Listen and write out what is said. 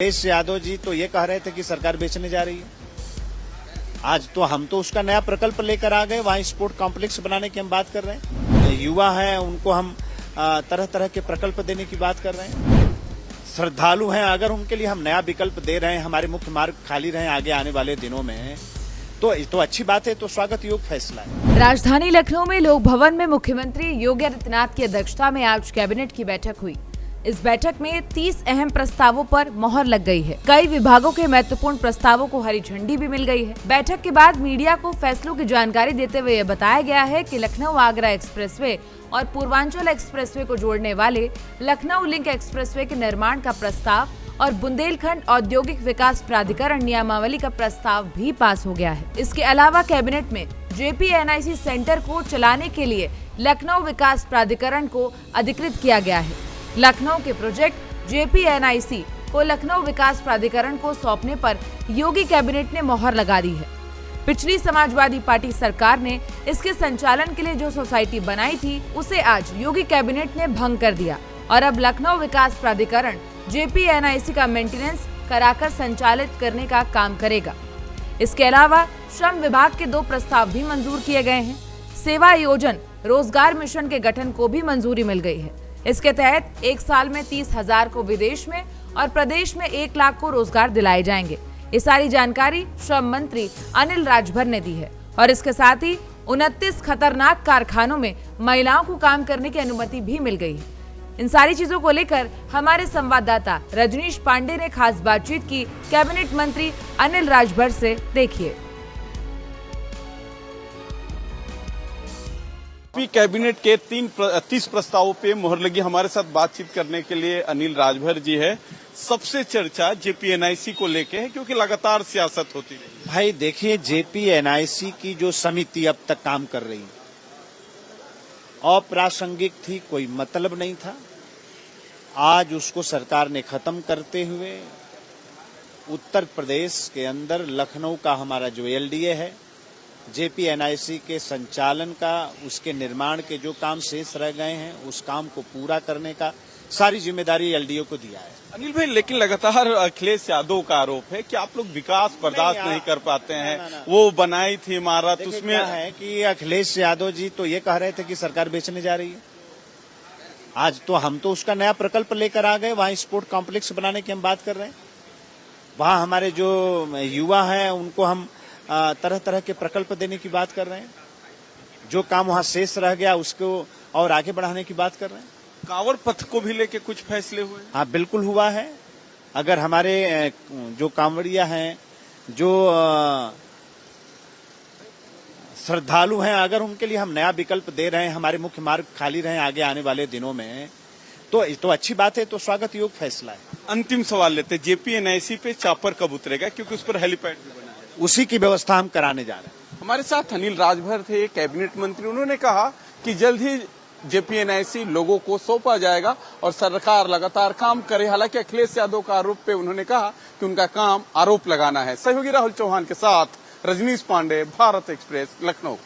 अखिलेश यादव जी तो ये कह रहे थे कि सरकार बेचने जा रही है। आज तो हम तो उसका नया प्रकल्प लेकर आ गए, वहाँ स्पोर्ट कॉम्प्लेक्स बनाने की हम बात कर रहे हैं। युवा हैं, उनको हम तरह तरह के प्रकल्प देने की बात कर रहे हैं। श्रद्धालु हैं, अगर उनके लिए हम नया विकल्प दे रहे हैं, हमारे मुख्य मार्ग खाली रहे आगे आने वाले दिनों में, तो अच्छी बात है, तो स्वागत योग्य फैसला है। राजधानी लखनऊ में लोक भवन में मुख्यमंत्री योगी आदित्यनाथ की अध्यक्षता में आज कैबिनेट की बैठक हुई। इस बैठक में 30 अहम प्रस्तावों पर मोहर लग गई है। कई विभागों के महत्वपूर्ण प्रस्तावों को हरी झंडी भी मिल गई है। बैठक के बाद मीडिया को फैसलों की जानकारी देते हुए बताया गया है कि लखनऊ आगरा एक्सप्रेसवे और पूर्वांचल एक्सप्रेसवे को जोड़ने वाले लखनऊ लिंक एक्सप्रेसवे के निर्माण का प्रस्ताव और बुंदेलखंड औद्योगिक विकास प्राधिकरण नियमावली का प्रस्ताव भी पास हो गया है। इसके अलावा कैबिनेट में JPNIC सेंटर को चलाने के लिए लखनऊ विकास प्राधिकरण को अधिकृत किया गया है। लखनऊ के प्रोजेक्ट JPNIC को लखनऊ विकास प्राधिकरण को सौंपने पर योगी कैबिनेट ने मोहर लगा दी है। पिछली समाजवादी पार्टी सरकार ने इसके संचालन के लिए जो सोसाइटी बनाई थी, उसे आज योगी कैबिनेट ने भंग कर दिया और अब लखनऊ विकास प्राधिकरण JPNIC का मेंटेनेंस कराकर संचालित करने का काम करेगा। इसके अलावा श्रम विभाग के 2 प्रस्ताव भी मंजूर किए गए हैं। सेवा योजन रोजगार मिशन के गठन को भी मंजूरी मिल गई है। इसके तहत 1 साल में 30,000 को विदेश में और प्रदेश में 1 लाख को रोजगार दिलाए जाएंगे। ये सारी जानकारी श्रम मंत्री अनिल राजभर ने दी है और इसके साथ ही 29 खतरनाक कारखानों में महिलाओं को काम करने की अनुमति भी मिल गई है। इन सारी चीजों को लेकर हमारे संवाददाता रजनीश पांडे ने खास बातचीत की कैबिनेट मंत्री अनिल राजभर से। देखिए। कैबिनेट के 30 प्रस्तावों पे मोहर लगी। हमारे साथ बातचीत करने के लिए अनिल राजभर जी है। सबसे चर्चा JPNIC को लेके है क्योंकि लगातार सियासत होती रही। भाई देखिए, JPNIC की जो समिति अब तक काम कर रही अप्रासंगिक थी, कोई मतलब नहीं था। आज उसको सरकार ने खत्म करते हुए उत्तर प्रदेश के अंदर लखनऊ का हमारा जो LDA है, JPNIC के संचालन का, उसके निर्माण के जो काम शेष रह गए हैं, उस काम को पूरा करने का सारी जिम्मेदारी LDO को दिया है। अनिल भाई, लेकिन लगातार अखिलेश यादव का आरोप है कि आप लोग विकास बर्दाश्त नहीं कर पाते हैं। वो बनाई थी इमारत, उसमें है कि अखिलेश यादव जी तो ये कह रहे थे कि सरकार बेचने जा रही है। आज तो हम तो उसका नया प्रकल्प लेकर आ गए, वहाँ स्पोर्ट कॉम्प्लेक्स बनाने की हम बात कर रहे हैं। वहाँ हमारे जो युवा हैं, उनको हम तरह तरह के प्रकल्प देने की बात कर रहे हैं। जो काम वहाँ शेष रह गया उसको और आगे बढ़ाने की बात कर रहे हैं। कांवड़ पथ को भी लेके कुछ फैसले हुए? हाँ, बिल्कुल हुआ है। अगर हमारे जो कांवड़िया हैं, जो श्रद्धालु हैं, अगर उनके लिए हम नया विकल्प दे रहे हैं, हमारे मुख्य मार्ग खाली रहे आगे आने वाले दिनों में, तो अच्छी बात है, तो स्वागत योग्य फैसला है। अंतिम सवाल लेते, JPNIC पे चापर कब उतरेगा, क्योंकि उस पर हेलीपैड भी बना है? उसी की व्यवस्था हम कराने जा रहे हैं। हमारे साथ अनिल राजभर थे, कैबिनेट मंत्री। उन्होंने कहा कि जल्द ही JPNIC लोगों को सौंपा जाएगा और सरकार लगातार काम करे। हालांकि अखिलेश यादव का आरोप पे उन्होंने कहा कि उनका काम आरोप लगाना है। सहयोगी राहुल चौहान के साथ रजनीश पांडे, भारत एक्सप्रेस, लखनऊ।